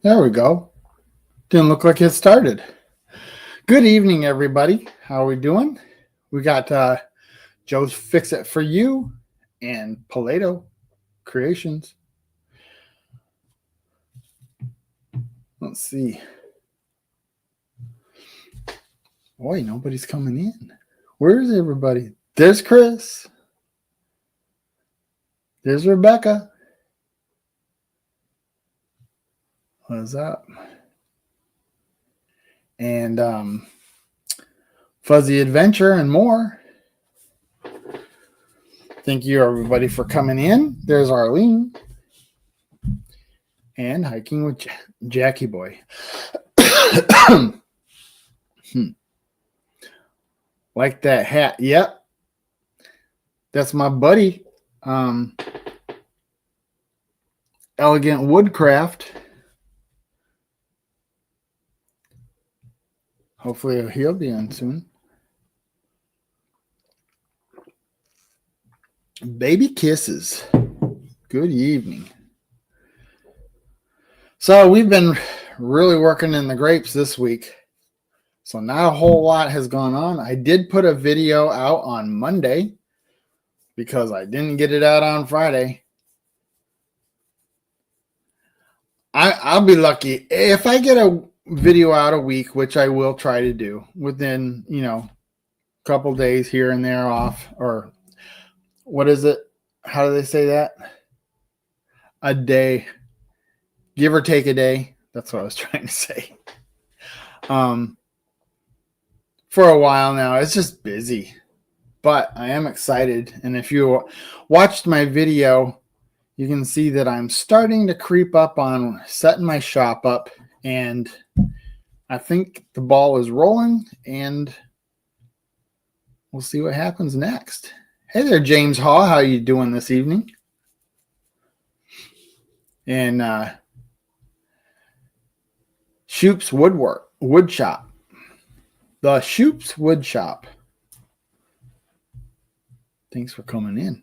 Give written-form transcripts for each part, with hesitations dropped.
There we go. Didn't look like it started. Good evening, everybody. How are we doing? We got Joe's Fix It For You and Paleto Creations. Let's see. Boy, nobody's coming in. Where's everybody? There's Chris. There's Rebecca. What's up? And Fuzzy Adventure and more. Thank you, everybody, for coming in. There's Arlene. And Hiking with Jackie Boy. Like that hat. Yep. That's my buddy. Elegant Woodcraft. Hopefully he'll be on soon. Baby Kisses. Good evening. So we've been really working in the grapes this week. So not a whole lot has gone on. I did put a video out on Monday because I didn't get it out on Friday. I'll be lucky if I get a video out a week, which I will try to do within, a couple days here and there off, or what is it? How do they say that? A day, give or take a day. That's what I was trying to say. For a while now, it's just busy, but I am excited. And if you watched my video, you can see that I'm starting to creep up on setting my shop up, and I think the ball is rolling, and we'll see what happens next. Hey there, James Haw. How you doing this evening? And Shoop's Wood Shop. The Shoop's Wood Shop. Thanks for coming in.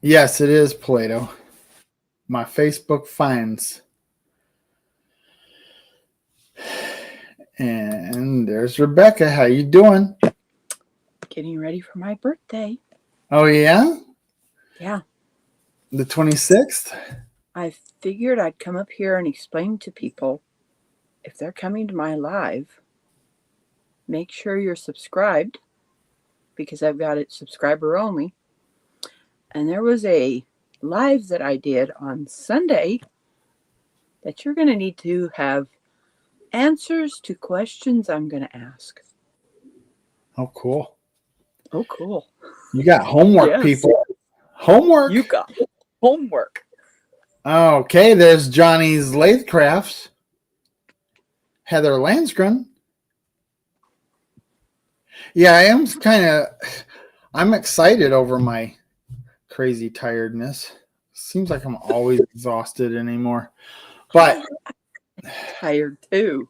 Yes, it is Plato. My Facebook finds. And there's Rebecca. How you doing? Getting ready for my birthday. Oh, yeah? Yeah. The 26th? I figured I'd come up here and explain to people, if they're coming to my live, make sure you're subscribed, because I've got it subscriber only. And there was a live that I did on Sunday that you're going to need to have answers to questions I'm going to ask. Oh, cool. Oh, cool. You got homework, yes. People. Homework? You got homework. Okay, there's Johnny's Lathe Crafts. Heather Landskron. Yeah, I'm excited over my crazy tiredness. Seems like I'm always exhausted anymore. But I'm tired too.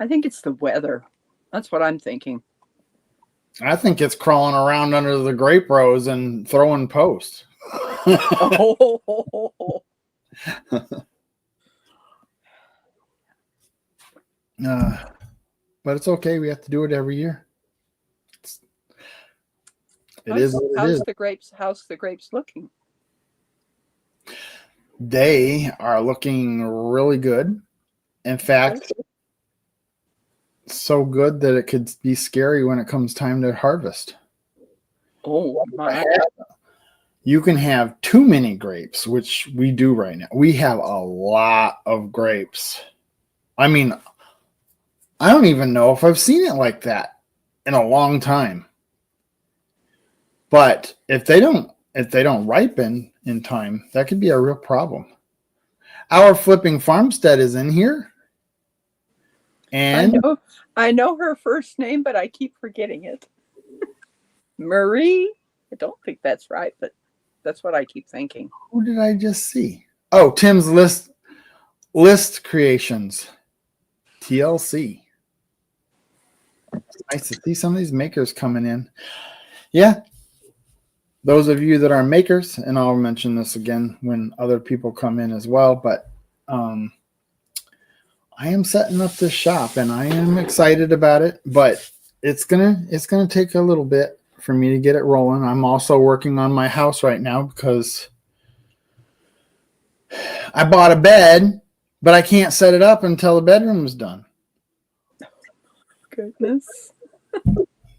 I think it's the weather. That's what I'm thinking. I think it's crawling around under the grape rows and throwing posts. Oh. But it's okay. We have to do it every year. How's the grapes looking? They are looking really good. In fact, so good that it could be scary when it comes time to harvest. Oh my. You can have too many grapes, which we do right now. We have a lot of grapes. I mean, I don't even know if I've seen it like that in a long time. But if they don't ripen in time, that could be a real problem. Our flipping farmstead is in here. And I know her first name, but I keep forgetting it. Marie? I don't think that's right, but that's what I keep thinking. Who did I just see? Oh, Tim's List Creations. TLC. It's nice to see some of these makers coming in. Yeah. those of you that are makers, and I'll mention this again when other people come in as well, but I am setting up this shop and I am excited about it, but it's gonna take a little bit for me to get it rolling. I'm also working on my house right now because I bought a bed, but I can't set it up until the bedroom is done. Goodness.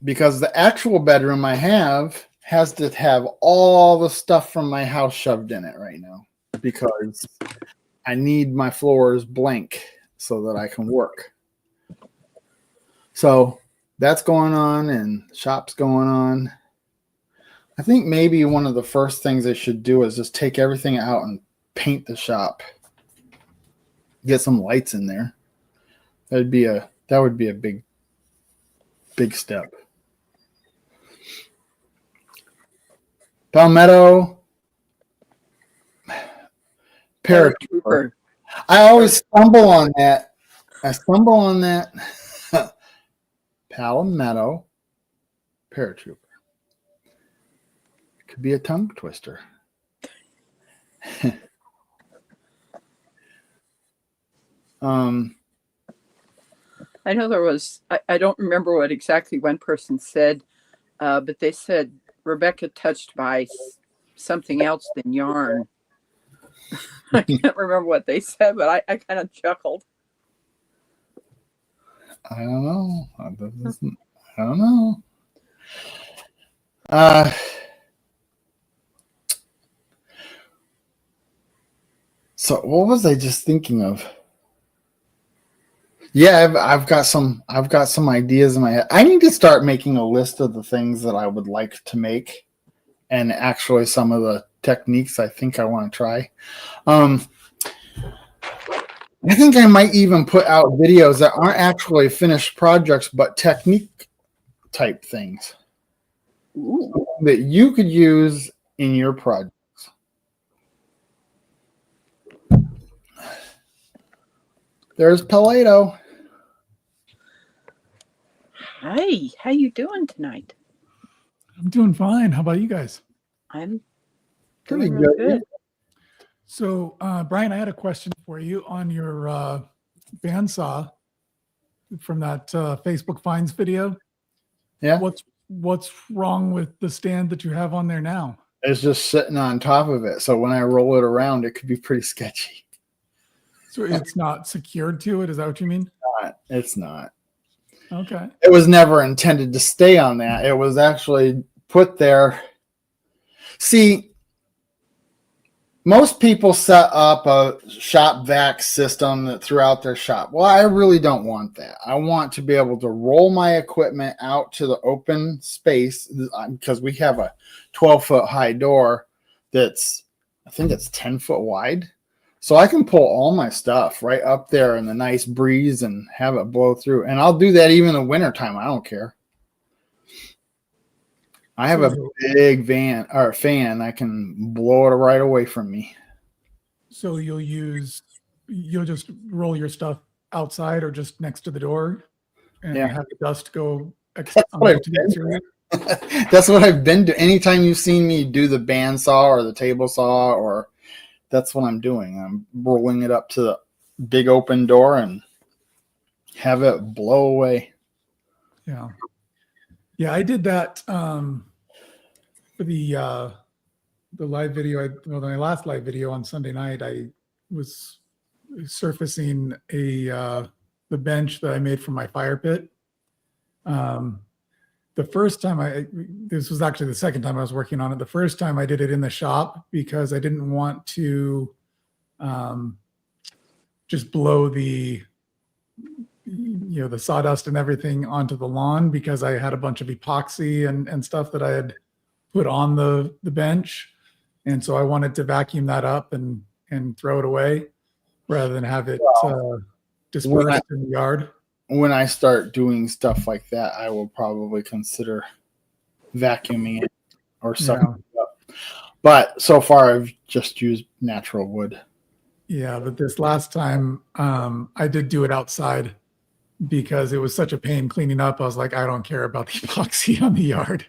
Because the actual bedroom I have has to have all the stuff from my house shoved in it right now because I need my floors blank so that I can work. So that's going on and the shop's going on. I think maybe one of the first things I should do is just take everything out and paint the shop. Get some lights in there. That would be a big step. Palmetto paratrooper. I always stumble on that. Palmetto paratrooper. Could be a tongue twister. I know there was, I don't remember what exactly one person said, but they said Rebecca touched by something else than yarn. I can't remember what they said, but I kind of chuckled. I don't know. I don't know. So what was I just thinking of? Yeah, I've got some ideas in my head. I need to start making a list of the things that I would like to make, and actually some of the techniques I think I want to try. I think I might even put out videos that aren't actually finished projects, but technique type things. Ooh. That you could use in your projects. There's Paleto. Hi, how you doing tonight? I'm doing fine. How about you guys? I'm pretty really good. So, Brian, I had a question for you on your bandsaw from that Facebook Finds video. Yeah. What's wrong with the stand that you have on there now? It's just sitting on top of it. So when I roll it around, it could be pretty sketchy. So it's not secured to it? Is that what you mean? It's not. Okay. It was never intended to stay on that. It was actually put there. See, most people set up a shop vac system throughout their shop. Well, I really don't want that. I want to be able to roll my equipment out to the open space because we have a 12-foot high door that's, I think it's 10 foot wide. So I can pull all my stuff right up there in the nice breeze and have it blow through. And I'll do that even in the wintertime. I don't care. I have a big fan. I can blow it right away from me. So you'll just roll your stuff outside or just next to the door and have the dust go. That's what I've been doing. Anytime you've seen me do the bandsaw or the table saw, or that's what I'm doing. I'm rolling it up to the big open door and have it blow away. Yeah. Yeah, I did that for the live video. My last live video on Sunday night, I was surfacing the bench that I made from my fire pit. The first time this was actually the second time I was working on it. The first time I did it in the shop because I didn't want to just blow the sawdust and everything onto the lawn because I had a bunch of epoxy and stuff that I had put on the bench. And so I wanted to vacuum that up and throw it away rather than have it dispersed in the yard. When I start doing stuff like that, I will probably consider vacuuming it or something. Yeah. But so far I've just used natural wood. Yeah, but this last time I did do it outside because it was such a pain cleaning up. I was like, I don't care about the epoxy on the yard.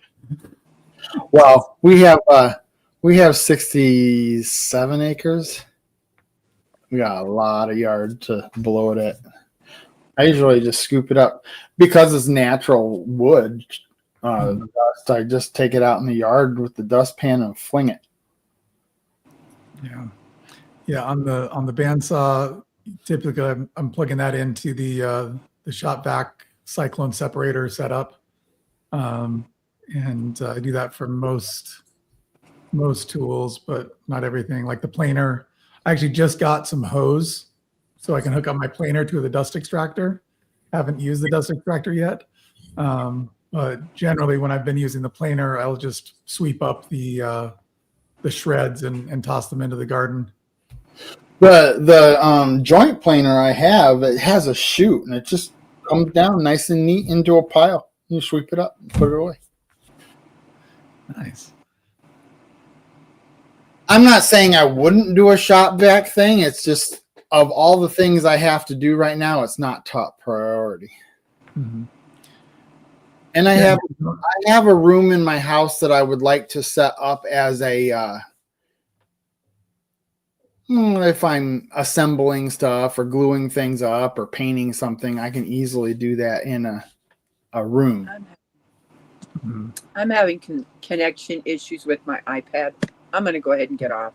Well, we have 67 acres. We got a lot of yard to blow it at. I usually just scoop it up because it's natural wood. Dust, I just take it out in the yard with the dustpan and fling it. Yeah. Yeah. On the bandsaw, typically I'm plugging that into the shop vac cyclone separator setup. And I do that for most tools, but not everything. Like the planer, I actually just got some hose so I can hook up my planer to the dust extractor. Haven't used the dust extractor yet. But generally when I've been using the planer, I'll just sweep up the shreds and toss them into the garden. The joint planer I have, it has a chute and it just comes down nice and neat into a pile. You sweep it up and put it away. Nice. I'm not saying I wouldn't do a shop vac thing. It's just of all the things I have to do right now, it's not top priority. Mm-hmm. And I have a room in my house that I would like to set up as a if I'm assembling stuff or gluing things up or painting something, I can easily do that in a room. I'm having connection issues with my iPad. I'm going to go ahead and get off.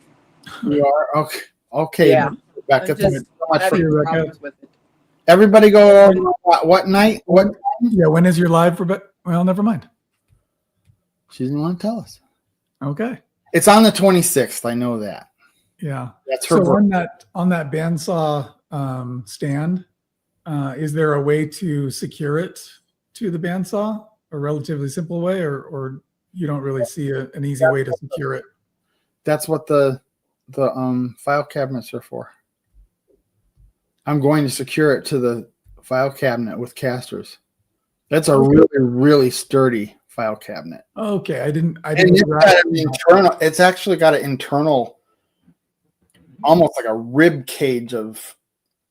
You are? Okay. Okay. Yeah. Rebecca, I'm just having problems with it. Everybody go over what night? What time? Yeah, when is your live for? Well, never mind. She didn't want to tell us. Okay. It's on the 26th. I know that. Yeah. That's her. So on that bandsaw stand, is there a way to secure it to the bandsaw? A relatively simple way, or you don't really see an easy way to secure it? That's what the file cabinets are for. I'm going to secure it to the file cabinet with casters. That's a really, really sturdy file cabinet. Okay, I didn't. It's actually got an internal, almost like a rib cage of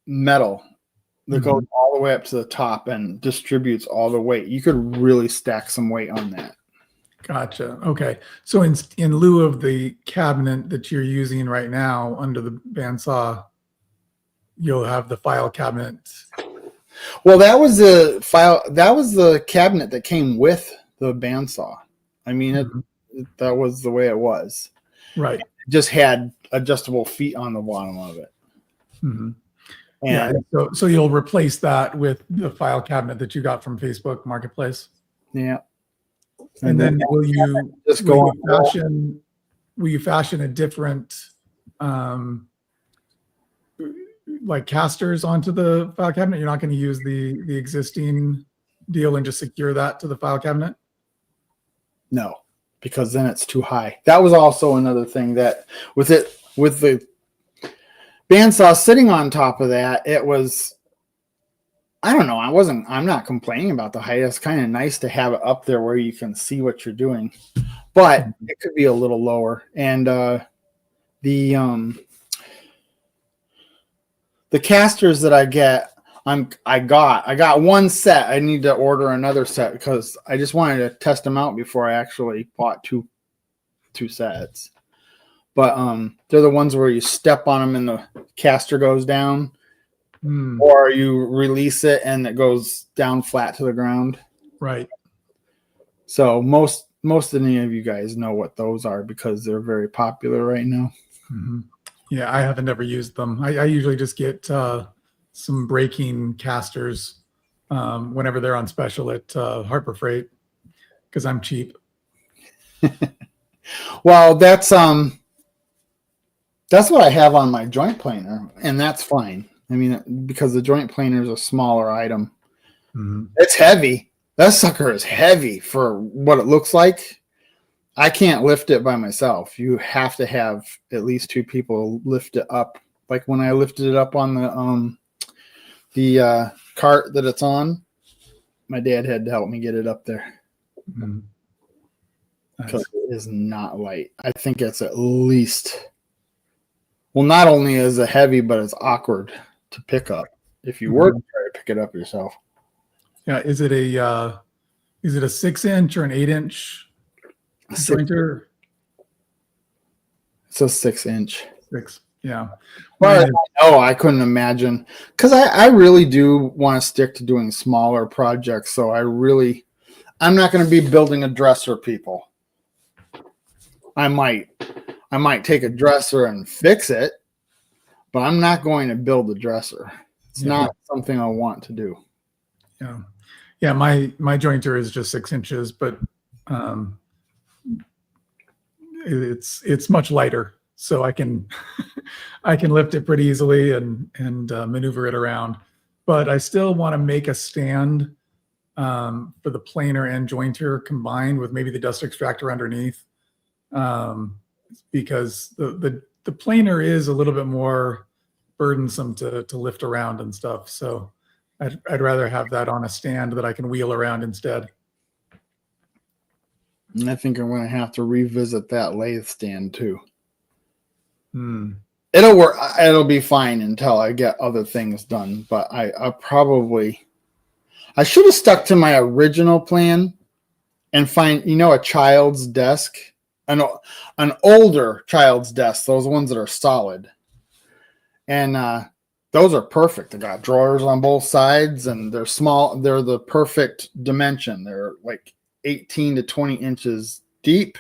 metal that goes all the way up to the top and distributes all the weight. You could really stack some weight on that. Gotcha. Okay. So in lieu of the cabinet that you're using right now under the bandsaw, you'll have the file cabinet. Well, that was the cabinet that came with the bandsaw. I mean, that was the way it was. Right. It just had adjustable feet on the bottom of it. Mm-hmm. Yeah. So you'll replace that with the file cabinet that you got from Facebook Marketplace. Yeah. And then will you fashion a different like casters onto the file cabinet? You're not going to use the existing deal and just secure that to the file cabinet? No, because then it's too high. That was also another thing that with the bandsaw sitting on top of that, it was, I don't know. I'm not complaining about the height. It's kind of nice to have it up there where you can see what you're doing, but it could be a little lower. And the casters that I got one set. I need to order another set because I just wanted to test them out before I actually bought two sets. But they're the ones where you step on them and the caster goes down. Or you release it and it goes down flat to the ground. Right. So most of any of you guys know what those are because they're very popular right now. Mm-hmm. Yeah, I haven't ever used them. I usually just get some braking casters whenever they're on special at Harbor Freight because I'm cheap. Well, that's what I have on my joint planer, and that's fine. I mean, because the joint planer is a smaller item. Mm-hmm. It's heavy. That sucker is heavy for what it looks like. I can't lift it by myself. You have to have at least two people lift it up. Like when I lifted it up on the cart that it's on, my dad had to help me get it up there. Mm-hmm. Because it is not light. I think it's at least, well, not only is it heavy, but it's awkward to pick up if you were to try to pick it up yourself. Yeah, is it a 6-inch or an 8-inch? Jointer It's a 6-inch. 6. Yeah. But I couldn't imagine, because I really do want to stick to doing smaller projects. So I'm not going to be building a dresser, people. I might take a dresser and fix it, but I'm not going to build a dresser. It's not something I want to do. Yeah. Yeah. My jointer is just 6 inches, but it's much lighter, so I can lift it pretty easily and maneuver it around. But I still want to make a stand for the planer and jointer combined with maybe the dust extractor underneath, because the planer is a little bit more burdensome to lift around and stuff. So I'd rather have that on a stand that I can wheel around instead. And I think I'm going to have to revisit that lathe stand too. It'll work. It'll be fine until I get other things done. But I should have stuck to my original plan and find, a child's desk, an older child's desk, those ones that are solid. And those are perfect. They got drawers on both sides and they're small. They're the perfect dimension. They're like 18 to 20 inches deep,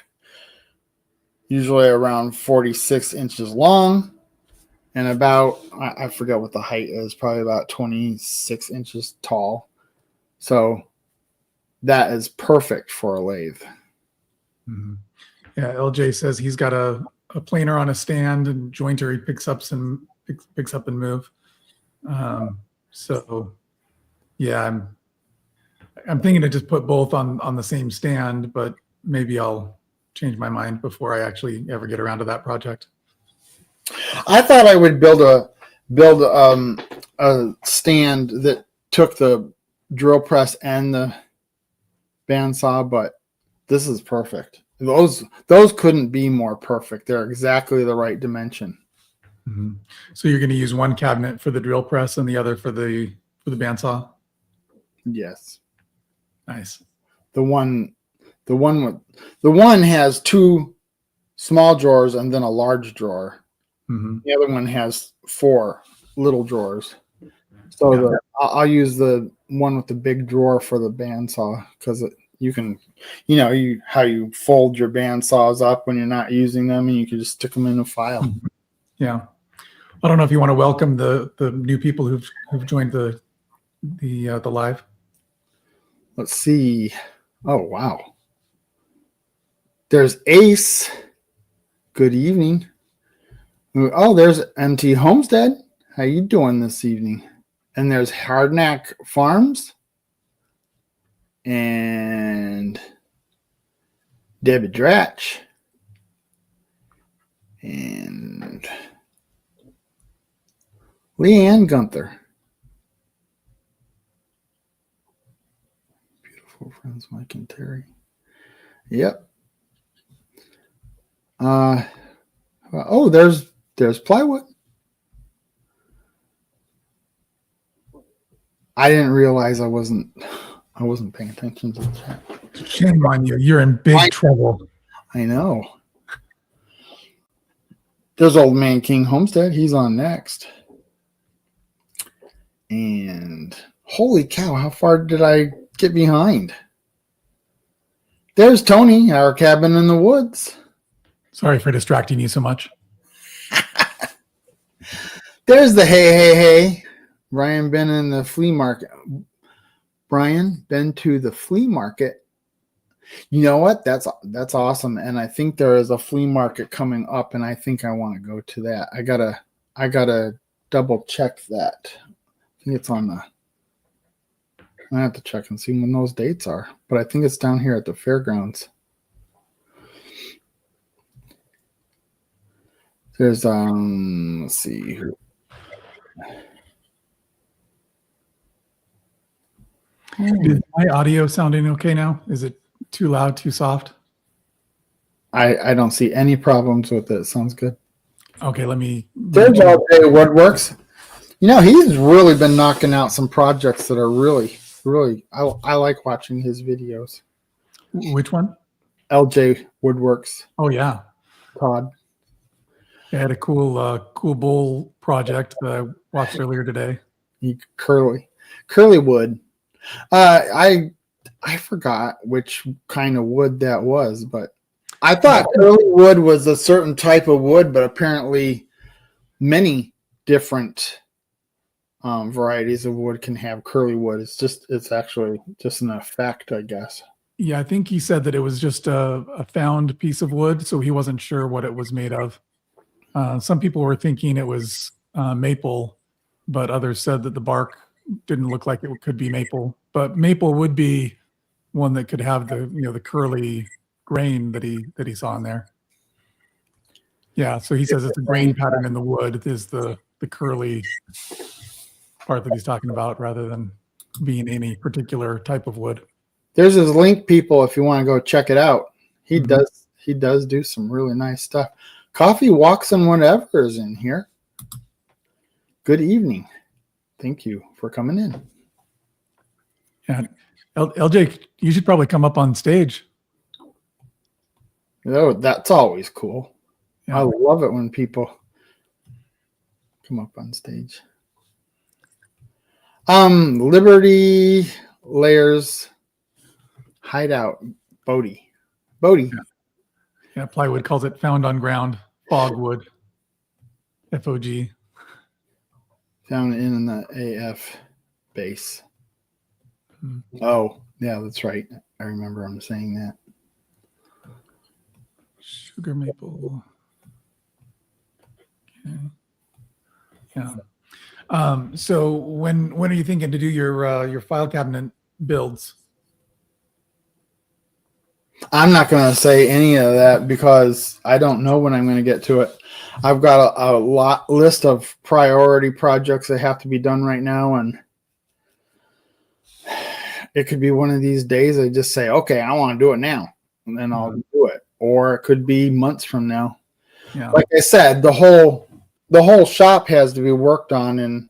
usually around 46 inches long, and about, I forget what the height is, probably about 26 inches tall. So that is perfect for a lathe. Mm-hmm. Yeah, LJ says he's got a planer on a stand and jointer he picks up and move. So yeah, I'm thinking to just put both on the same stand, but maybe I'll change my mind before I actually ever get around to that project. I thought I would build a stand that took the drill press and the bandsaw, but this is perfect. Those couldn't be more perfect. They're exactly the right dimension. Mm-hmm. So you're going to use one cabinet for the drill press and the other for the bandsaw? Yes. Nice. The one has 2 small drawers and then a large drawer. Mm-hmm. The other one has 4 little drawers. So I'll use the one with the big drawer for the bandsaw, because you can, how you fold your bandsaws up when you're not using them, and you can just stick them in a file. Mm-hmm. Yeah. I don't know if you want to welcome the new people who've joined the live. Let's see. Oh, wow. There's Ace. Good evening. Oh, there's MT Homestead. How you doing this evening? And there's Hardknack Farms. And Debbie Dratch. And Leanne Gunther. Beautiful friends, Mike and Terry. Yep. Oh, there's plywood. I didn't realize I wasn't paying attention to the chat. Shame on you. You're in big trouble. I know. There's Old Man King Homestead. He's on next. And holy cow, how far did I get behind? There's Tony, our cabin in the woods. Sorry for distracting you so much. There's the hey. Brian been in the flea market. Brian been to the flea market. You know what? That's awesome. And I think there is a flea market coming up, and I think I want to go to that. I gotta double check that. I think it's on the. I have to check and see when those dates are, but I think it's down here at the fairgrounds. There's let's see here. Is my audio sounding okay now? Is it too loud, too soft? I don't see any problems with it. Sounds good. Okay, let me. There's all day Woodworks. He's really been knocking out some projects that are really, I like watching his videos. Which one? LJ Woodworks, Oh yeah. Todd. I had a cool bowl project that I watched earlier today. Curly wood. I forgot which kind of wood that was, but I thought curly wood was a certain type of wood, but apparently many different varieties of wood can have curly wood. It's actually just an effect, I guess. Yeah, I think he said that it was just a found piece of wood, so he wasn't sure what it was made of. Some people were thinking it was maple, but others said that the bark didn't look like it could be maple. But maple would be one that could have the curly grain that he saw in there. Yeah, so he says it's a grain pattern in the wood is the curly part that he's talking about, rather than being any particular type of wood. There's his link, people, if you want to go check it out. He does do some really nice stuff. Coffee Walks and Whatever is in here. Good evening. Thank you for coming in. Yeah, LJ, you should probably come up on stage. Oh, that's always cool. Yeah. I love it when people come up on stage. Liberty Layers Hideout. Bodie. Yeah, plywood calls it found on ground fogwood. FOG. Found in the AF base. Oh, yeah, that's right. I remember I'm saying that. Sugar maple. Okay. Yeah. So when are you thinking to do your file cabinet builds? I'm not going to say any of that because I don't know when I'm going to get to it. I've got a list of priority projects that have to be done right now, and it could be one of these days I just say, okay, I want to do it now, and then I'll do it. Or it could be months from now. Yeah. Like I said, the whole shop has to be worked on, and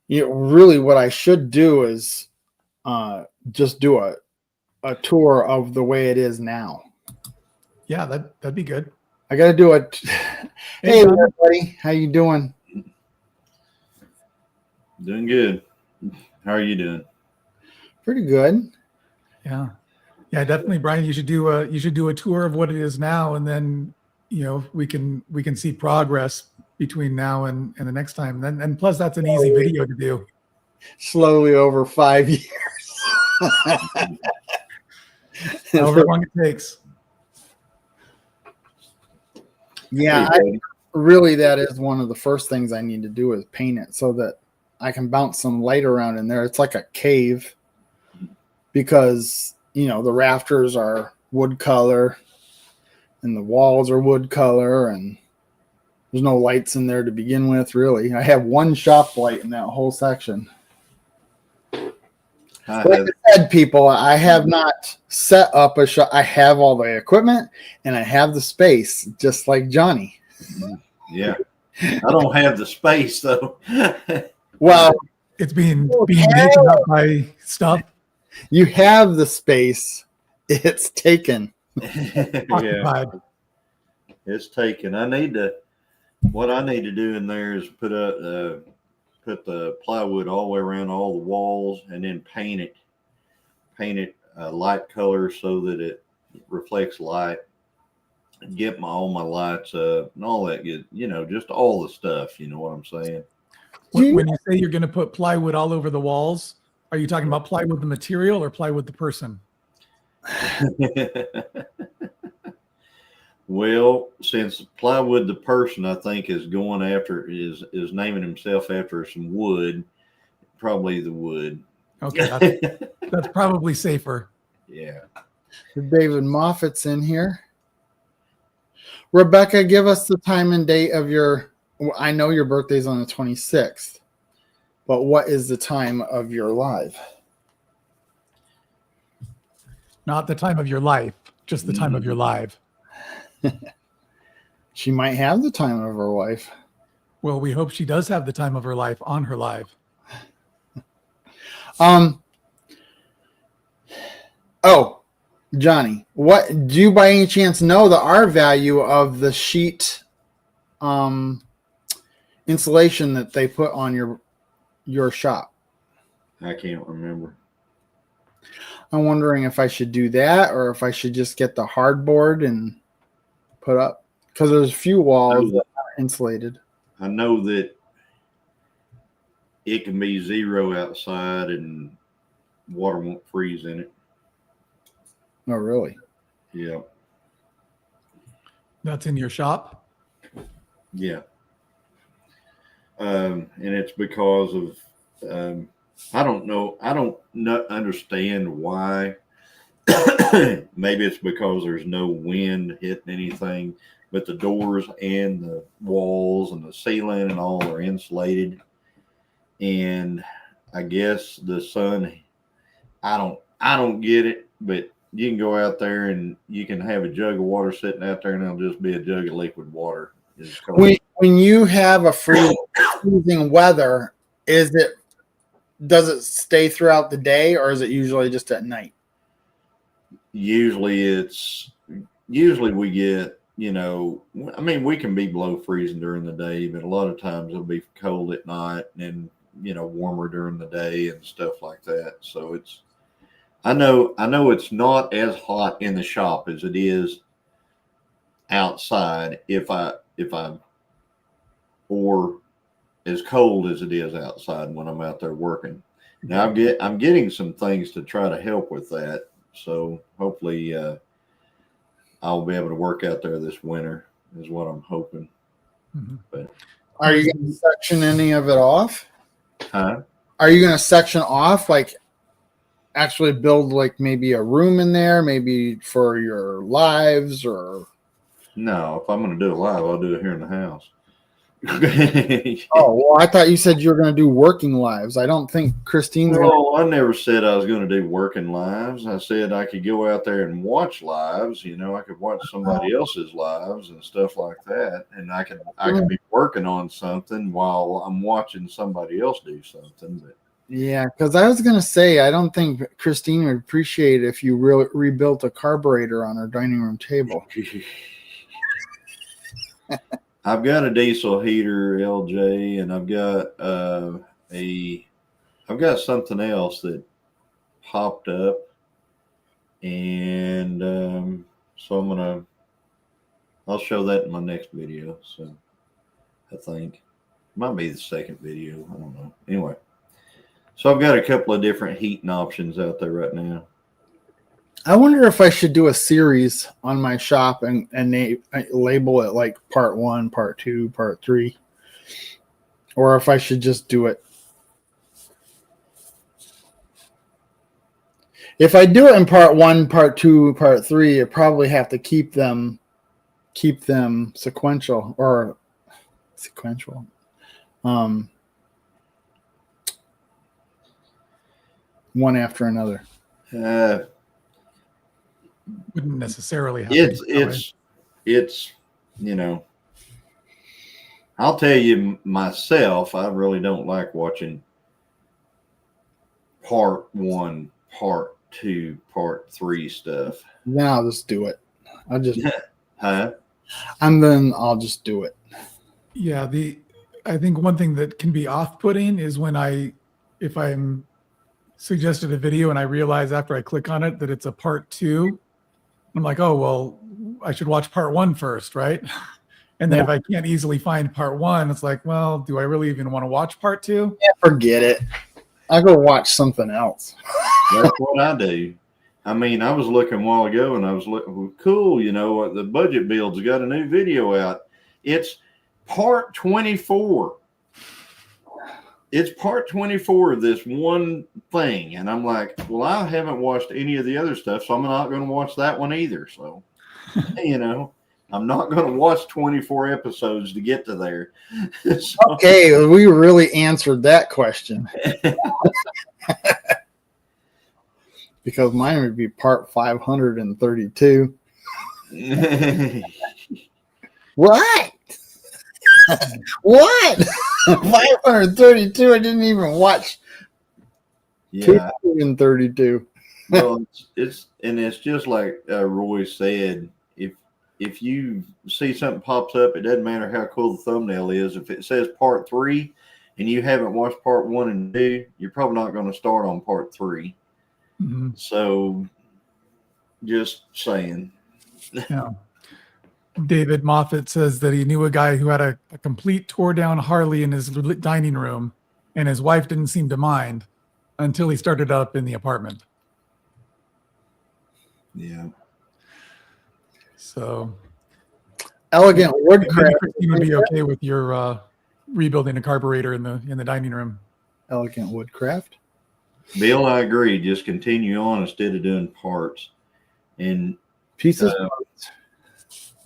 really what I should do is just do a tour of the way it is now. Yeah, that'd be good. I got to do it. Hey, everybody, how you doing? Doing good. How are you doing? Pretty good. Yeah, definitely, Brian. You should do a tour of what it is now, and then we can see progress between now and the next time. And plus, that's an easy video to do. Slowly over 5 years. However long it takes. Yeah, that is one of the first things I need to do is paint it so that I can bounce some light around in there. It's like a cave because, the rafters are wood color and the walls are wood color and there's no lights in there to begin with, really. I have one shop light in that whole section. Like I said, people, I have not set up a shop. I have all the equipment and I have the space, just like Johnny. Yeah. I don't have the space, though. Well, it's being taken up by stuff. You have the space. It's taken. Yeah. It's taken. What I need to do in there is put the plywood all the way around all the walls and then paint it a light color so that it reflects light, and get all my lights up and all that good, just all the stuff, you know what I'm saying? When you say you're going to put plywood all over the walls, are you talking about plywood the material or plywood the person? Well, since plywood the person, I think, is naming himself after some wood, probably the wood. Okay, that's probably safer. Yeah. David Moffat's in here. Rebecca, give us the time and date of I know your birthday's on the 26th, but what is the time of your live? Not the time of your life, just the time of your live. She might have the time of her life. Well, we hope she does have the time of her life on her live. Johnny, what do you by any chance know the R value of the sheet insulation that they put on your shop? I can't remember. I'm wondering if I should do that or if I should just get the hardboard and put up, because there's a few walls that are insulated. I know that it can be 0 outside and water won't freeze in it. Oh, really? Yeah. That's in your shop? Yeah. And it's because of, I don't know. I don't understand why. Maybe it's because there's no wind hitting anything, but the doors and the walls and the ceiling and all are insulated. And I guess the sun, I don't get it, but you can go out there and you can have a jug of water sitting out there and it'll just be a jug of liquid water. When you have a freezing weather, does it stay throughout the day or is it usually just at night? Usually we get, I mean, we can be below freezing during the day, but a lot of times it'll be cold at night and then, warmer during the day and stuff like that. So I know it's not as hot in the shop as it is outside or as cold as it is outside when I'm out there working. Now I'm getting some things to try to help with that. So hopefully I'll be able to work out there this winter is what I'm hoping. Mm-hmm. But are you going to section any of it off? Huh? Are you going to section off, like actually build like maybe a room in there, maybe for your lives or? No, if I'm going to do it live, I'll do it here in the house. Oh, well, I thought you said you were going to do working lives. I don't think Christine's going to. I never said I was going to do working lives. I said I could go out there and watch lives. I could watch somebody else's lives and stuff like that. And I could be working on something while I'm watching somebody else do something. But yeah, because I was going to say, I don't think Christine would appreciate it if you rebuilt a carburetor on her dining room table. I've got a diesel heater, LJ, and I've got something else that popped up, and so I'll show that in my next video. So I think it might be the second video. I don't know. Anyway, so I've got a couple of different heating options out there right now. I wonder if I should do a series on my shop and label it like part 1, part 2, part 3, or if I should just do it. If I do it in part 1, part 2, part 3, I probably have to keep them sequential. One after another. Wouldn't necessarily have it's I'll tell you myself, I really don't like watching part 1, part 2, part 3 stuff. Then I'll just do it. I'll just Huh? and then I'll just do it. Yeah, I think one thing that can be off-putting is if I'm suggested a video and I realize after I click on it that it's a part 2, I'm like, oh, well, I should watch part 1 first, right? And then if I can't easily find part 1, it's like, well, do I really even want to watch part 2? Yeah, forget it. I'll go watch something else. That's what I do. I mean, I was looking a while ago and I was looking, well, cool, the Budget Build's got a new video out. It's part 24. It's part 24 of this one thing. And I'm like, well, I haven't watched any of the other stuff, so I'm not going to watch that one either. So, I'm not going to watch 24 episodes to get to there. So, Okay, we really answered that question. Because mine would be part 532. What? What? 532? I didn't even watch 232. Well, it's just like Roy said. If you see something pops up, it doesn't matter how cool the thumbnail is. If it says part 3 and you haven't watched part 1 and 2, you're probably not going to start on part 3. Mm-hmm. So, just saying. Yeah. David Moffat says that he knew a guy who had a complete tore down Harley in his dining room, and his wife didn't seem to mind until he started up in the apartment. Yeah. So Elegant maybe woodcraft. Christine would be okay with your rebuilding a carburetor in the dining room. Elegant woodcraft. Bill, I agree. Just continue on instead of doing parts. And Pieces.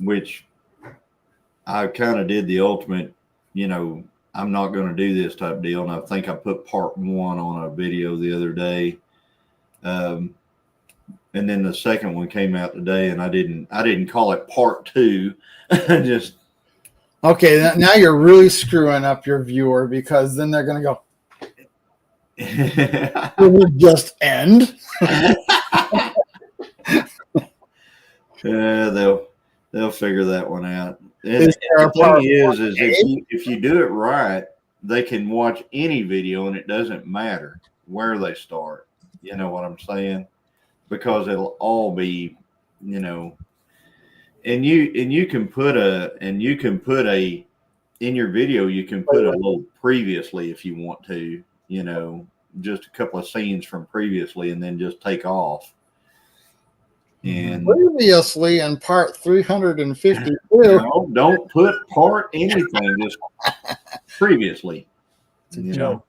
which I kind of did the ultimate, I'm not going to do this type deal. And I think I put part 1 on a video the other day. And then the second one came out today, and I didn't call it part 2. Just okay. Now you're really screwing up your viewer, because then they're going to go, will it just end? They'll figure that one out. And Is there the a part thing is 1A? if you do it right, they can watch any video, and it doesn't matter where they start. You know what I'm saying? Because it'll all be, and you can put a in your video, you can put a little previously if you want to, just a couple of scenes from previously, and then just take off. And Previously in part 352. no, don't put part anything, just previously. It's a joke.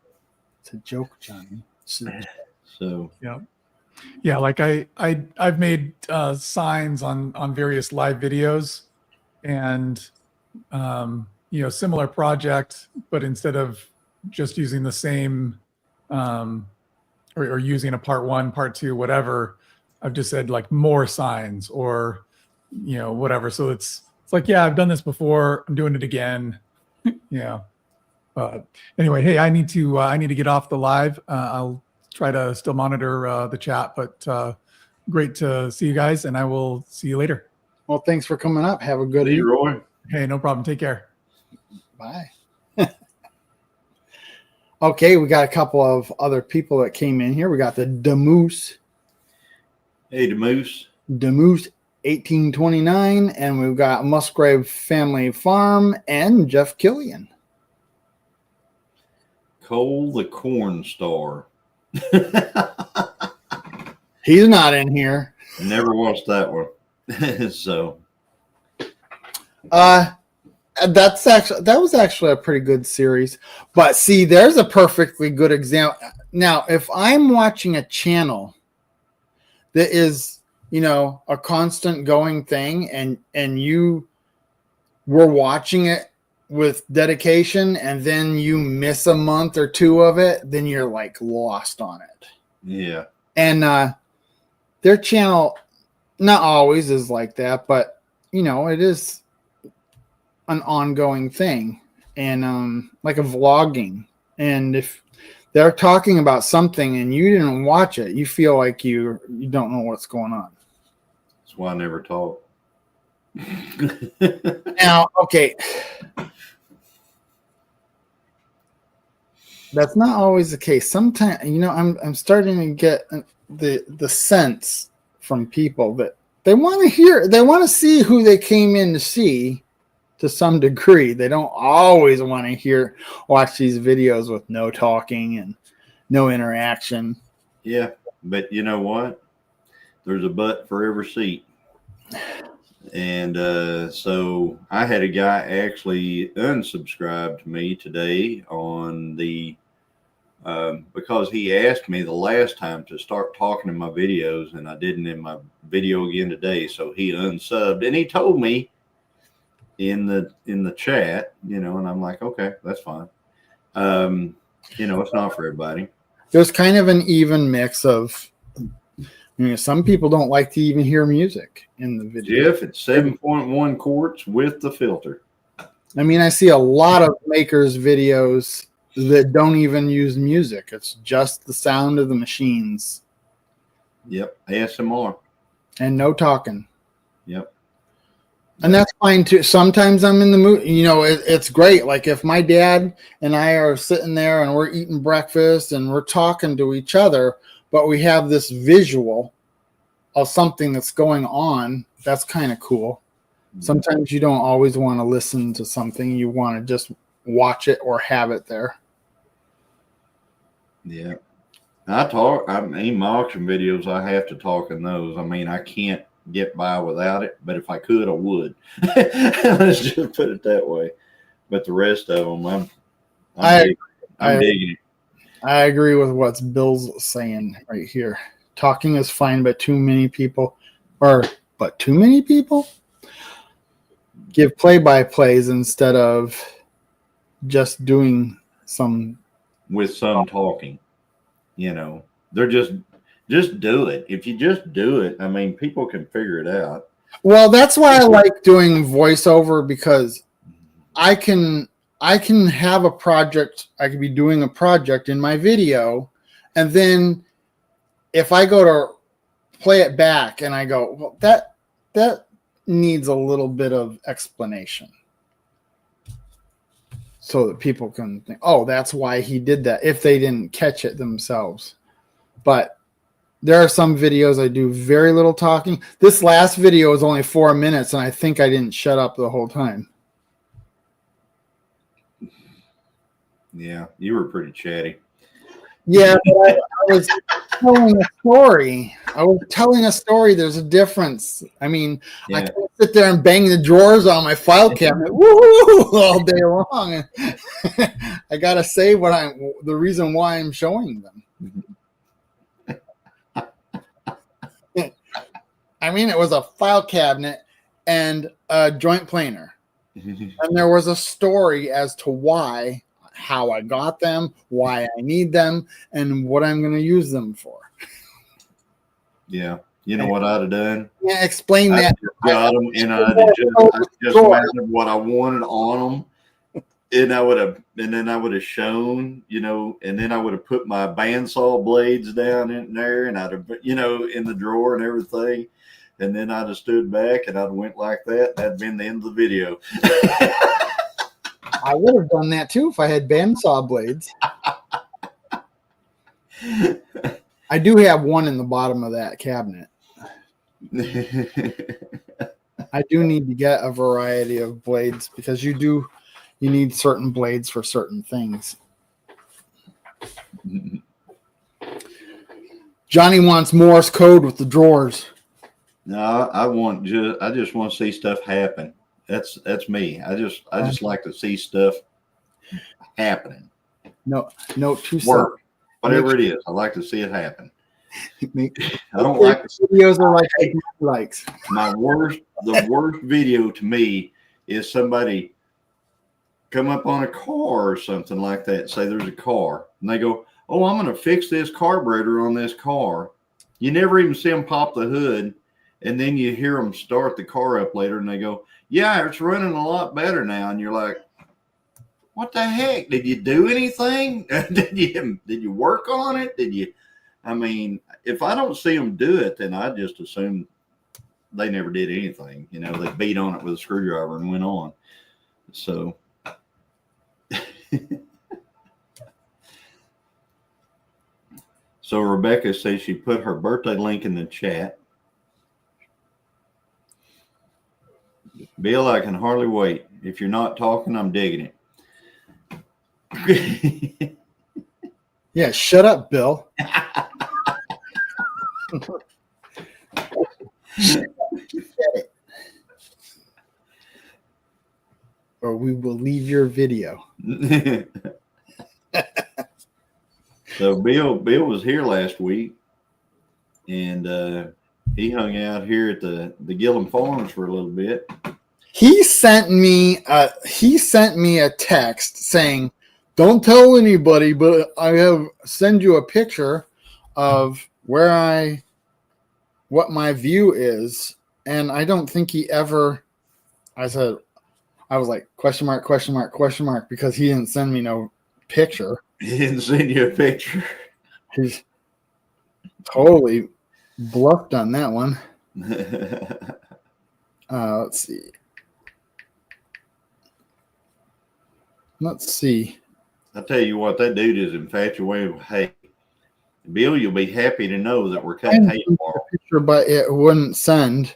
It's a joke, Johnny. So yeah, like I've made signs on various live videos, and similar project, but instead of just using the same or using a part 1, part 2, whatever, I've just said like more signs or whatever. So it's like, yeah, I've done this before, I'm doing it again. Yeah. But anyway, hey, I need to get off the live. I'll try to still monitor the chat, but great to see you guys, and I will see you later. Well, thanks for coming up. Have a good see you, evening. Roy. Hey, no problem. Take care. Bye. Okay, we got a couple of other people that came in here. We got the Demoose. Hey, Demoose 1829, and we've got Musgrave Family Farm and Jeff Killian. Cole the Corn Star. He's not in here. Never watched that one. So that was actually a pretty good series. But see, there's a perfectly good example. Now, if I'm watching a channel that is, a constant going thing, and you were watching it with dedication, and then you miss a month or 2 of it, then you're like lost on it. yeah. And their channel not always is like that, but it is an ongoing thing, and like a vlogging. And if they're talking about something and you didn't watch it, you feel like you don't know what's going on. That's why I never talk. Now, okay, that's not always the case. Sometimes, I'm starting to get the sense from people that they want to see who they came in to see to some degree. They don't always want to watch these videos with no talking and no interaction. Yeah, but you know what? There's a butt for every seat. And so I had a guy actually unsubscribe to me today on the because he asked me the last time to start talking in my videos, and I didn't in my video again today. So he unsubbed, and he told me in the chat, and I'm like, okay, that's fine. It's not for everybody. There's kind of an even mix of, some people don't like to even hear music in the video. Jeff, it's 7.1 quarts with the filter. I mean, I see a lot of makers videos that don't even use music. It's just the sound of the machines. Yep. ASMR. and no talking. Yep. And that's fine too. Sometimes I'm in the mood, it's great. Like if my dad and I are sitting there and we're eating breakfast and we're talking to each other, but we have this visual of something that's going on, that's kind of cool. Sometimes you don't always want to listen to something. You want to just watch it or have it there. Yeah. My auction videos, I have to talk in those. I mean, I can't get by without it, but if I could, I would. Let's just put it that way. But the rest of them, I'm digging it. I agree with what Bill's saying right here. Talking is fine, but too many people give play-by-plays instead of just doing some with some talking. They're just do it. If you just do it, I mean, people can figure it out. Well, that's why I like doing voiceover, because I can have a project. I could be doing a project in my video, and then if I go to play it back and I go, well, that needs a little bit of explanation, so that people can think, oh, that's why he did that, if they didn't catch it themselves. But there are some videos I do very little talking. This last video is only 4 minutes, and I think I didn't shut up the whole time. Yeah, you were pretty chatty. Yeah, but I was telling a story. There's a difference. I mean, yeah. I can't sit there and bang the drawers on my file cabinet all day long. I got to say the reason why I'm showing them. I mean, it was a file cabinet and a joint planer. And there was a story as to how I got them, why I need them, and what I'm going to use them for. Yeah. You know what I'd have done? Yeah, explain that. I got them, and I just wanted what I wanted on them. And then I would have shown, and then I would have put my bandsaw blades down in there, and I'd have, in the drawer and everything. And then I'd have stood back and I'd went like that. That'd been the end of the video. I would have done that too if I had bandsaw blades. I do have one in the bottom of that cabinet. I do need to get a variety of blades, because you need certain blades for certain things. Johnny wants Morse code with the drawers. No, I just want to see stuff happen. That's me. I just like to see stuff happening. No, too work, whatever it is. I like to see it happen. I don't like videos are like likes. The worst video to me is somebody come up on a car or something like that. Say there's a car, and they go, "Oh, I'm going to fix this carburetor on this car." You never even see them pop the hood. And then you hear them start the car up later and they go, "Yeah, it's running a lot better now." And you're like, what the heck? Did you do anything? Did you work on it? I mean, if I don't see them do it, then I just assume they never did anything. They beat on it with a screwdriver and went on. So. So Rebecca says she put her birthday link in the chat. Bill, I can hardly wait. If you're not talking, I'm digging it. Yeah, shut up, Bill. Or we will leave your video. So Bill was here last week, and he hung out here at the Gillum Farms for a little bit. He sent me a text saying, "Don't tell anybody, but send you a picture of what my view is." And I don't think he ever. I was like, question mark, because he didn't send me no picture. He didn't send you a picture. He's totally bluffed on that one. Let's see. Let's see. I tell you what, that dude is infatuated with hay. Bill, you'll be happy to know that we're cutting hay tomorrow. Picture, but it wouldn't send.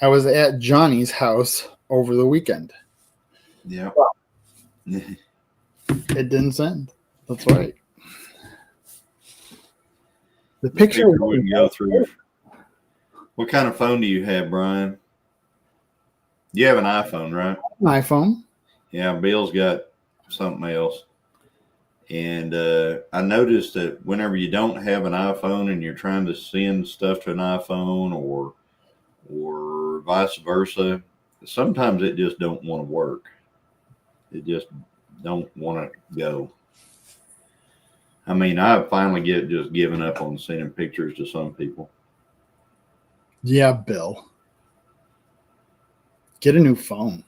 I was at Johnny's house over the weekend. Yeah. It didn't send. That's right. The picture wouldn't go through. What kind of phone do you have, Brian? You have an iPhone, right? iPhone. Yeah, Bill's got something else. And I noticed that whenever you don't have an iPhone and you're trying to send stuff to an iPhone or vice versa, sometimes it just don't want to work. It just don't want to go. I mean, I finally just given up on sending pictures to some people. Yeah, Bill. Get a new phone.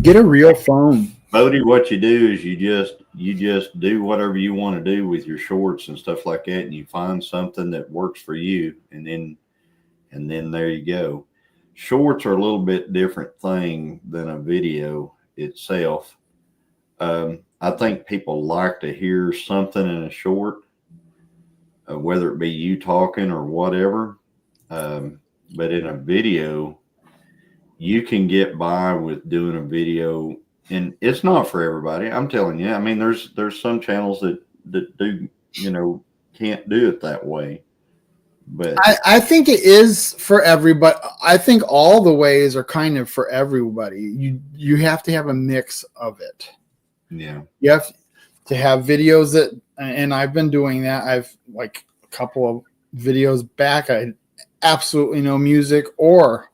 Get a real phone. Bodie, what you do is you just do whatever you want to do with your shorts and stuff like that, and you find something that works for you, and then there you go. Shorts are a little bit different thing than a video itself. I think people like to hear something in a short, whether it be you talking or whatever. But in a video, you can get by with doing a video, and it's not for everybody. I'm telling you. I mean, there's some channels that do, can't do it that way. But I think it is for everybody. I think all the ways are kind of for everybody. You have to have a mix of it. Yeah. You have to have videos that, and I've been doing that. I've like a couple of videos back. I had absolutely no music, or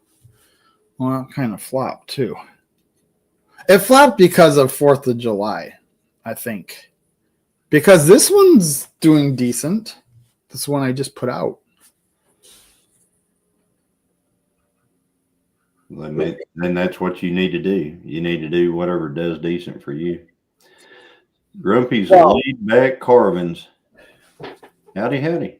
well, it kind of flopped too. It flopped because of 4th of July, I think. Because this one's doing decent. This one I just put out. Then that's what you need to do. You need to do whatever does decent for you. Grumpy's laid back carvings. Howdy.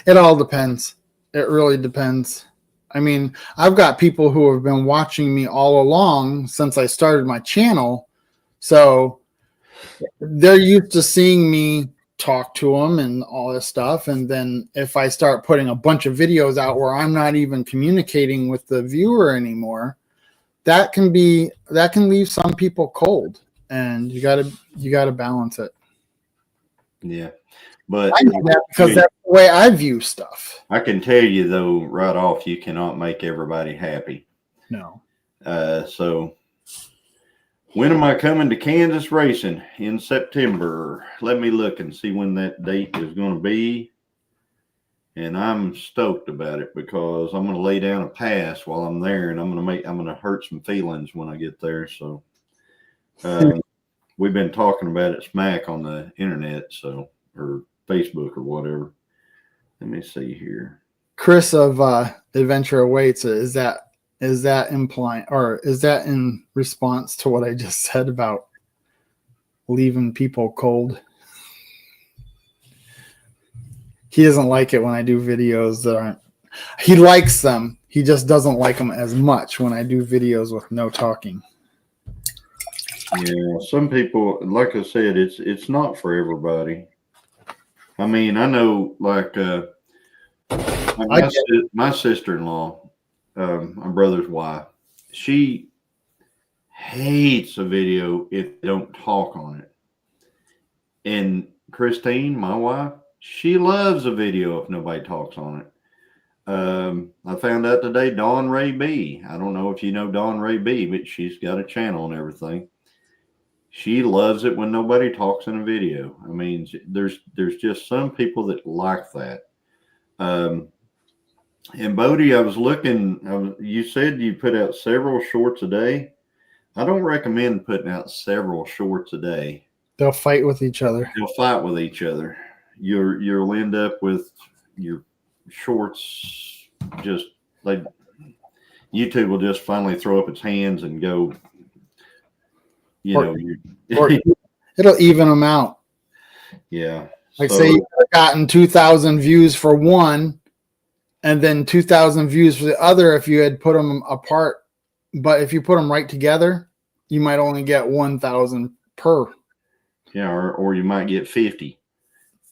It all depends. It really depends. I mean, I've got people who have been watching me all along since I started my channel. So they're used to seeing me talk to them and all this stuff. And then if I start putting a bunch of videos out where I'm not even communicating with the viewer anymore, that can leave some people cold, and you gotta balance it. Yeah. But I know that because that's the way I view stuff. I can tell you though, right off, you cannot make everybody happy. No. So when am I coming to Kansas racing? In September. Let me look and see when that date is going to be. And I'm stoked about it because I'm going to lay down a pass while I'm there, and I'm going to hurt some feelings when I get there. So we've been talking about it smack on the internet, or Facebook or whatever. Let me see here. Chris of Adventure Awaits, is that implying, or is that in response to what I just said about leaving people cold? He doesn't like it when I do videos that aren't. He likes them. He just doesn't like them as much when I do videos with no talking. Yeah, some people, like I said, it's not for everybody. I mean, I know, like my sister-in-law, my brother's wife, she hates a video if they don't talk on it. And Christine, my wife, she loves a video if nobody talks on it. I found out today, Dawn Ray B. I don't know if you know Dawn Ray B, but she's got a channel and everything. She loves it when nobody talks in a video. I mean, there's just some people that like that. And Bodie, I was looking, you said you put out several shorts a day. I don't recommend putting out several shorts a day. They'll fight with each other. They'll fight with each other. You'll end up with your shorts just like YouTube will just finally throw up its hands and go, or it'll even them out. Yeah. Like, So, say you could have gotten 2,000 views for one, and then 2,000 views for the other if you had put them apart. But if you put them right together, you might only get 1,000 per. yeah, or you might get 50,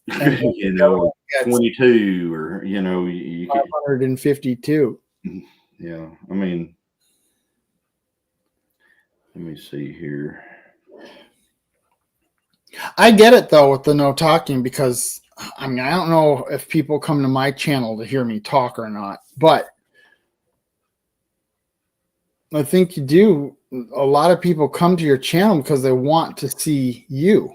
And you know, 22, or, you know, you could, 552. yeah. I mean, let me see here. I get it though with the no talking, because I mean, I don't know if people come to my channel to hear me talk or not, but I think you do. A lot of people come to your channel because they want to see you.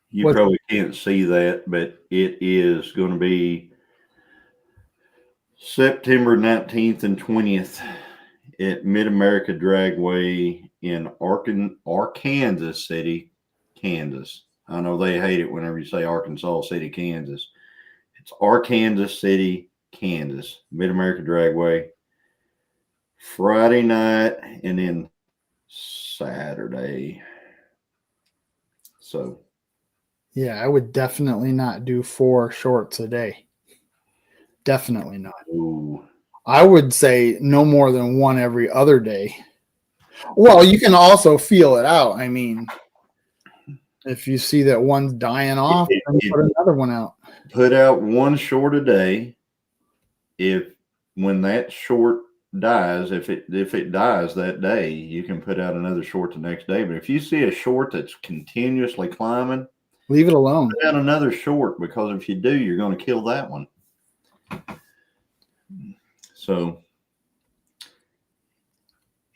You probably can't see that, but it is going to be September 19th and 20th at Mid-America Dragway in Arkansas City, Kansas. I know they hate it whenever you say Arkansas City, Kansas. It's Arkansas City, Kansas, Mid-America Dragway. Friday night and then Saturday. So, Yeah, I would definitely not do 4 shorts a day. Definitely not. ooh. I would say no more than one every other day. Well, you can also feel it out. I mean, if you see that one's dying off, then put another one out. Put out one short a day. When that short dies, if it dies that day, you can put out another short the next day. But if you see a short that's continuously climbing, leave it alone. Put out another short, because if you do, you're going to kill that one. So,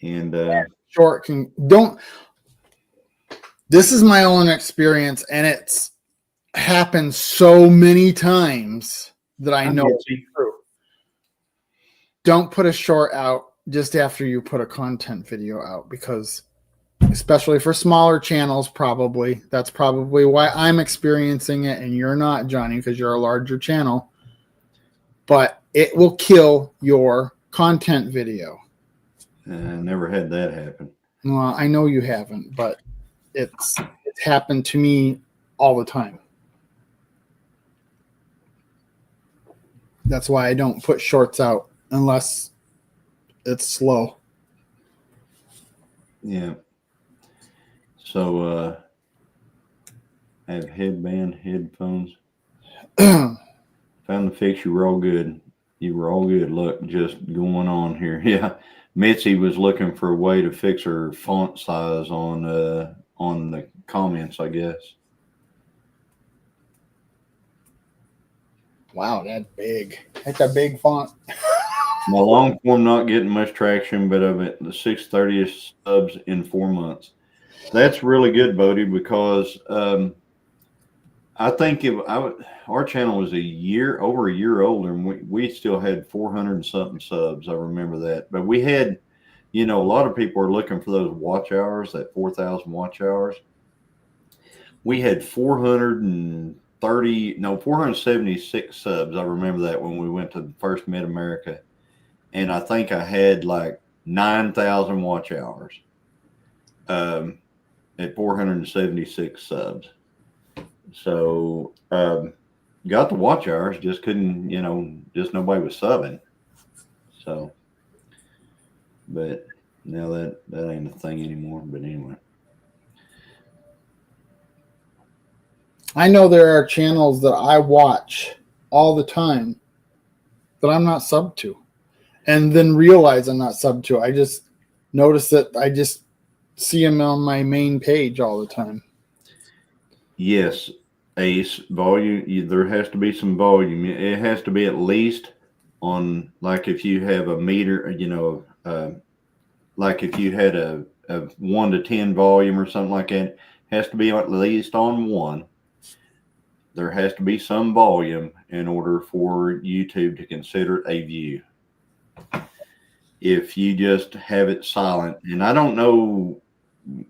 and short can don't. This is my own experience, and it's happened so many times that I know it's true. Don't put a short out just after you put a content video out, because especially for smaller channels, that's probably why I'm experiencing it and you're not, Johnny, because you're a larger channel. But it will kill your content video. I never had that happen. Well, I know you haven't, but it's happened to me all the time. That's why I don't put shorts out unless it's slow. Yeah. So, I have headphones. Found the fix. You were all good. You were all good. Look, just going on here. Yeah. Mitzi was looking for a way to fix her font size on the comments, I guess. Wow, that's big. That's a big font. My long form not getting much traction, but I'm at the 630th subs in 4 months. That's really good, Bodie, because I think our channel was over a year older, and we still had 400 and something subs. I remember that. But we had, a lot of people are looking for those watch hours, that 4,000 watch hours. We had 476 subs. I remember that when we went to the first Mid-America. And I think I had like 9,000 watch hours at 476 subs. So got the watch hours, just couldn't, just nobody was subbing. So, but now that ain't a thing anymore. But anyway. I know there are channels that I watch all the time that I'm not subbed to, and then realize I'm not subbed to. I just notice that I just see them on my main page all the time. Yes, Ace, volume. There has to be some volume. It has to be at least on, like if you have a meter, like if you had a 1 to 10 volume or something like that, it has to be at least on 1. There has to be some volume in order for YouTube to consider it a view. If you just have it silent, and I don't know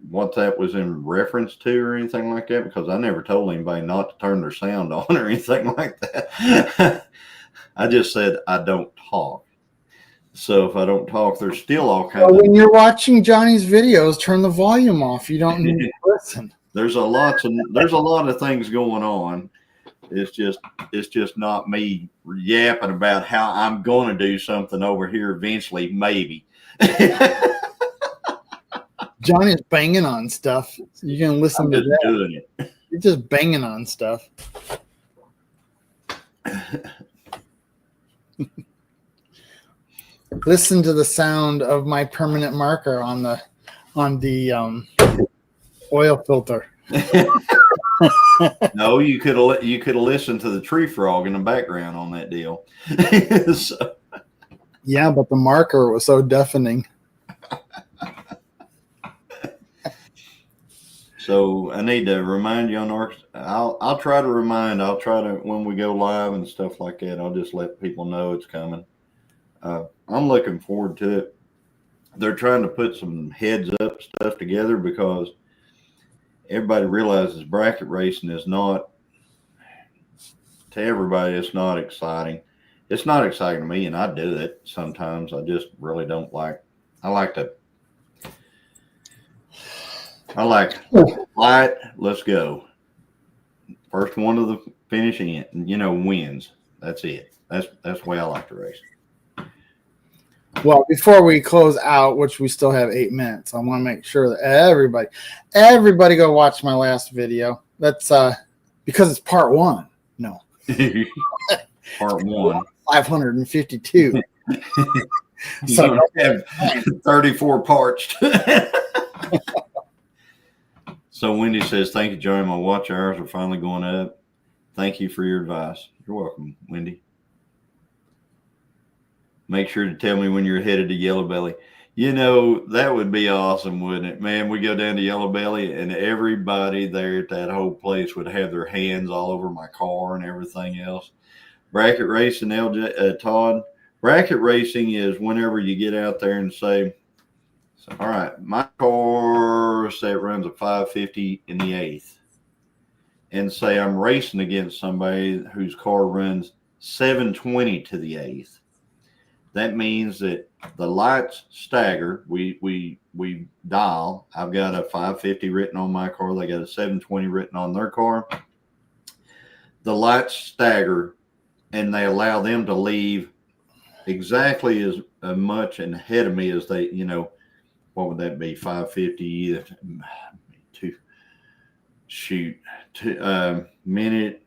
what that was in reference to or anything like that, because I never told anybody not to turn their sound on or anything like that. I just said I don't talk. So if I don't talk, there's still all kinds of... When you're watching Johnny's videos, turn the volume off. You don't need to listen. There's a lot of things going on. It's just not me yapping about how I'm going to do something over here eventually, maybe. Johnny's banging on stuff. You can listen I'm to just that. doing it. He's just banging on stuff. Listen to the sound of my permanent marker on the oil filter. No, you could have listened to the tree frog in the background on that deal. So, Yeah, but the marker was so deafening. so I need to remind you on our. I'll try to when we go live and stuff like that. I'll just let people know it's coming. I'm looking forward to it. They're trying to put some heads up stuff together because everybody realizes bracket racing is not, to everybody, it's not exciting. It's not exciting to me, and I do it sometimes. I just really don't like. I like light. Let's go. First one to the finish end, wins. That's it. That's the way I like to race. Well, before we close out, which we still have 8 minutes, I want to make sure that everybody go watch my last video. That's because it's part 1. No. Part 1. 552. So have 34 parts. So Wendy says, "Thank you, Joey. My watch hours are finally going up. Thank you for your advice." You're welcome, Wendy. Make sure to tell me when you're headed to Yellow Belly. That would be awesome, wouldn't it? Man, we go down to Yellow Belly and everybody there at that whole place would have their hands all over my car and everything else. Bracket racing, Todd. Bracket racing is whenever you get out there and say, all right, my car, say it runs a 550 in the 8th. And say I'm racing against somebody whose car runs 720 to the 8th. That means that the lights stagger. We dial. I've got a 550 written on my car. They got a 720 written on their car. The lights stagger, and they allow them to leave exactly as much and ahead of me as they, what would that be? 550 minute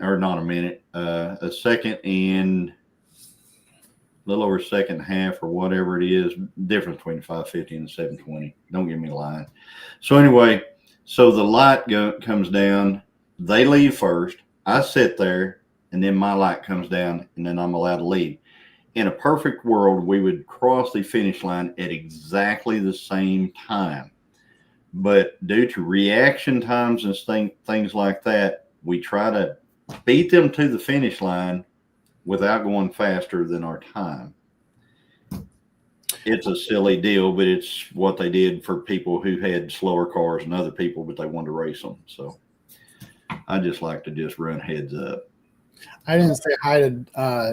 or not a minute, a second and a little over a second and a half or whatever it is, difference between 550 and 720. Don't give me a line. So anyway, so the light comes down. They leave first. I sit there, and then my light comes down, and then I'm allowed to leave. In a perfect world, we would cross the finish line at exactly the same time. But due to reaction times and things like that, we try to beat them to the finish line without going faster than our time. It's a silly deal, but it's what they did for people who had slower cars than other people, but they wanted to race them. So I just like to just run heads up. I didn't say hi to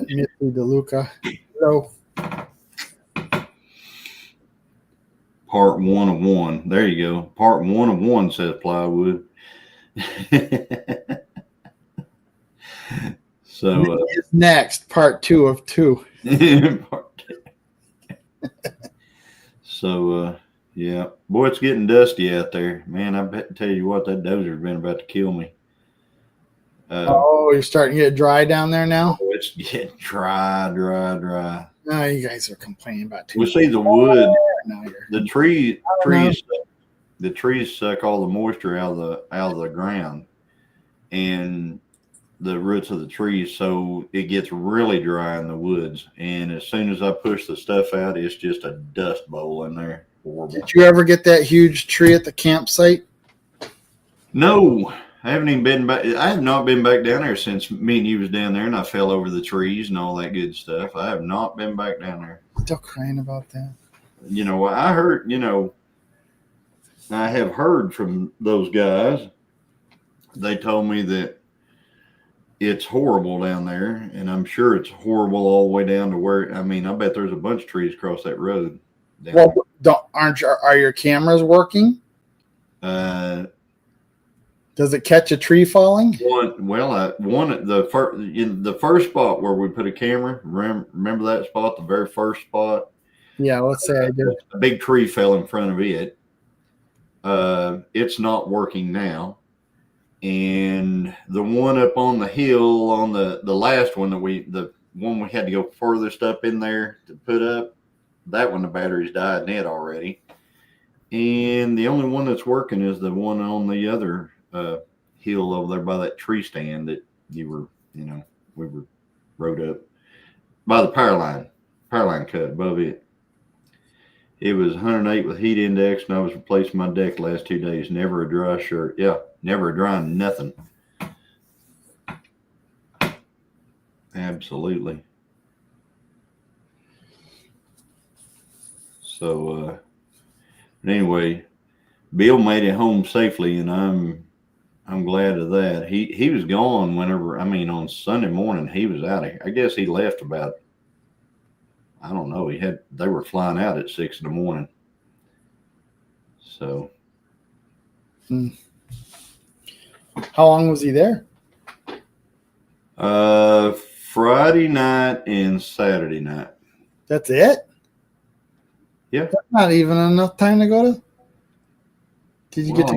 Missy DeLuca. Hello. Part 1 of 1. There you go. Part 1 of 1, says Plywood. So next, part 2 of 2. Part 2. So yeah, boy, it's getting dusty out there, man. I tell you what, that dozer's been about to kill me. You're starting to get dry down there now? Oh, it's getting dry. No, you guys are complaining about too We much. see the wood, Now the trees suck all the moisture out of the ground and the roots of the trees, so it gets really dry in the woods. And as soon as I push the stuff out, it's just a dust bowl in there. Horrible. Did you ever get that huge tree at the campsite? No, I haven't even been back. I have not been back down there since me and you was down there, and I fell over the trees and all that good stuff. I have not been back down there. Still crying about that. I heard. I have heard from those guys. They told me that it's horrible down there, and I'm sure it's horrible all the way down to where. I mean, I bet there's a bunch of trees across that road. Well, are your cameras working? Does it catch a tree falling? The first spot where we put a camera. Remember that spot, the very first spot? Yeah, let's say I do. A big tree fell in front of it. It's not working now. And the one up on the hill on the last one the one we had to go furthest up in there to put up, that one the batteries died in it already. And the only one that's working is the one on the other hill over there by that tree stand that we were rode up by the power line cut above it. It was 108 with heat index, and I was replacing my deck the last 2 days. Never a dry shirt. Yeah, never a dry nothing. Absolutely. So, anyway, Bill made it home safely, and I'm glad of that. He was gone on Sunday morning. He was out of here. I guess he left about, I don't know. They were flying out at 6 a.m. So. How long was he there? Friday night and Saturday night. That's it? Yeah. That's not even enough time to go to. Did you get to?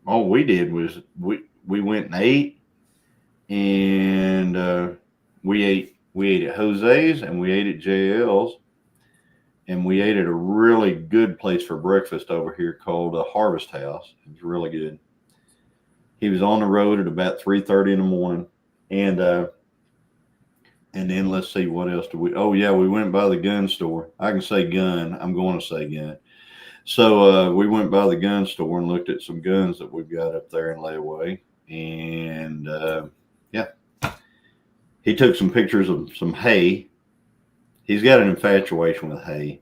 All we did was we went and ate, and we ate at Jose's and we ate at JL's, and we ate at a really good place for breakfast over here called Harvest House. It was really good. He was on the road at about 3:30 in the morning, and then let's see, what else we went by the gun store. I can say gun. I'm going to say gun. So we went by the gun store and looked at some guns that we've got up there in layaway, and he took some pictures of some hay. He's got an infatuation with hay.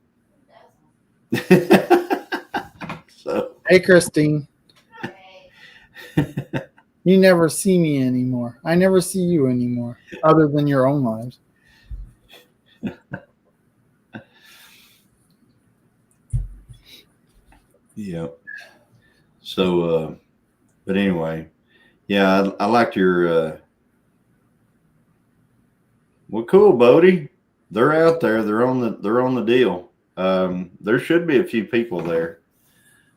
So, hey, Christine. You never see me anymore. I never see you anymore, other than your own lives. Yeah. So, but anyway, yeah, I liked your. Well, cool, Bodie. They're out there. They're on the deal. There should be a few people there.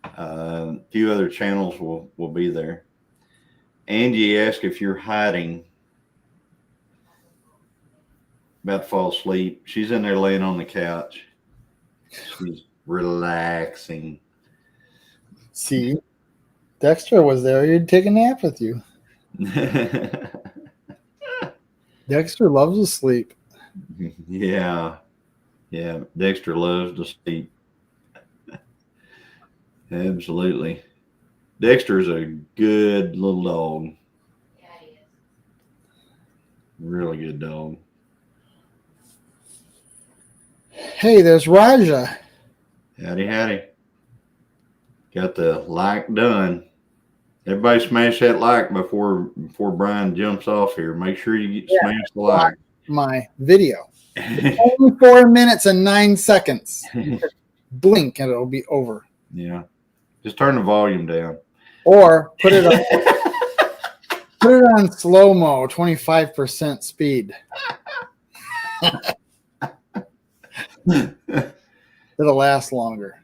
A few other channels will be there. Angie asked if you're hiding. About to fall asleep. She's in there laying on the couch. She's relaxing. See, Dexter was there. He'd take a nap with you. Dexter loves to sleep. Yeah. Dexter loves to sleep. Absolutely. Dexter's a good little dog. Yeah, he is. Really good dog. Hey, there's Raja. Howdy. Got the like done. Everybody smash that like before Brian jumps off here. Make sure you smash the like. My video. Only 4 minutes and 9 seconds. Blink and it'll be over. Yeah. Just turn the volume down. Or put it on slow-mo, 25% speed. It'll last longer.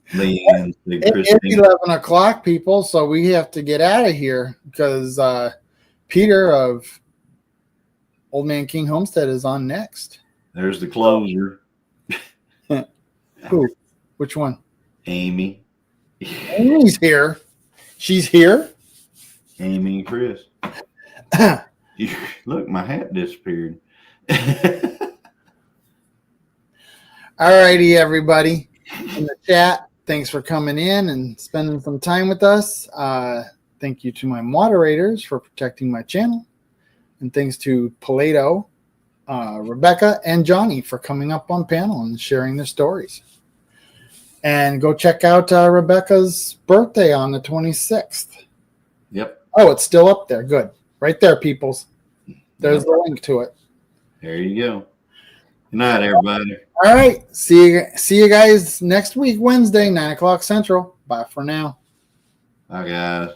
It's 11 o'clock, people, so we have to get out of here because Peter of Old Man King Homestead is on next. There's the closer. Who? Which one? Amy. Amy's here. She's here. Amy and Chris. Look, my hat disappeared. All righty, everybody in the chat. Thanks for coming in and spending some time with us. Thank you to my moderators for protecting my channel. And thanks to Paleto, Rebecca, and Johnny for coming up on panel and sharing their stories. And go check out Rebecca's birthday on the 26th. Yep. Oh, it's still up there. Good. Right there, peoples. There's the link to it. There you go. Good night, everybody. All right. See you guys next week, Wednesday, 9 o'clock Central. Bye for now. Bye, guys.